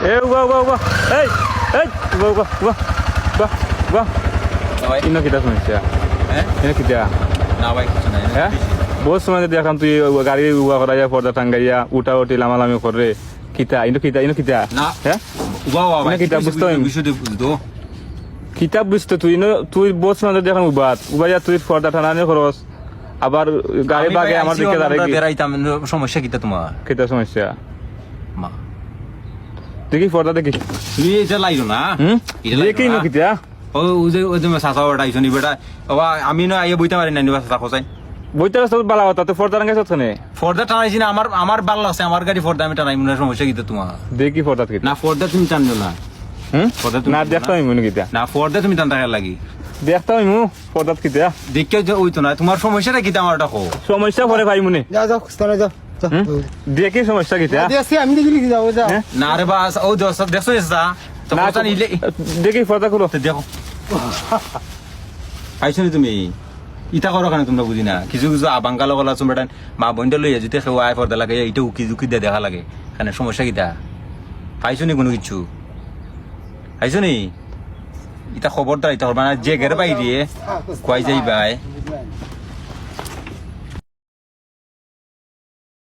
এ উবা উবা উবা এই এই উবা উবা উবা উবা উবা ইনো কিটা সমস্যা হ্যাঁ ইনো কিটা না ভাই কিছু নাই হ্যাঁ বহুত সময় দেখাম তুই গাড়ি উবা করাইয়া পর্দা টাঙ্গাইয়া উঠা উঠি লামালামি করে কিতা ইনো কিতা ইনো কিতা না হ্যাঁ উবা ভাই কিটা বুঝতে হয় বিষয়টা বুঝতো কিতাব বুঝতে তুই তুই বহুত সময় দেখাম উবাইয়া তুই পর্দা টানানি খরচ আবার গাড়ি বাগে আমার দিকে দাঁড়িয়ে বেড়াইতাম সমস্যা কিটা তোমার কিতা সমস্যা মা দেখি পর্দা দেখি তুমি এটা লাইলো না এটা দেখি ইনো কিতা ওই যে সাসা বেটা আইছো নি বেটা বাবা আমি না আইয়া বইতে পারি না নিবা সাসা খোসাই বইতে রাস্তা বালা হতা তো পর্দা টাঙ্গাইছ ওখানে ফর্দা টানাইছি না আমার ভালো লাগছে আমার গাড়ি ফর্দা আমি টানাই মনে সমস্যা কিটা তোমার দেখি পর্দা কিতা না ফর্দা তুমি টানছো না পর্দা তুমি না দেখতাম ইমু কিতা না ফর্দা তুমি টানতে লাগি দেখতাম ইমু পর্দা কিতা দেখে যে ওই তো না তোমার সমস্যাটা কিটা আমার এটা কো সমস্যা পরে ভাই মনে যাও যাও স্থানে যাও দেখি সমস্যা কিতা দেখছি আমি দেখি লিখে যাও যাও হ্যাঁ? না রে বাস ও দেখছো এসা তো না কথা নিলে দেখি পর্দা খুলো দেখো আইছো নি তুমি ইটা করো কেন তোমরা বুঝি না কিছু কিছু আবাঙ্গালো গলা তোমরা মা বোনটা লইয়া যেতে কেউ আয় পর্দা লাগে এইটা উকি ঝুঁকি দিয়ে দেখা লাগে এখানে সমস্যা কিটা পাইছো নি কোনো কিছু আইছো নি ইটা খবরটা ইটা মানে যে ঘের বাই দিয়ে কয় যাই বাই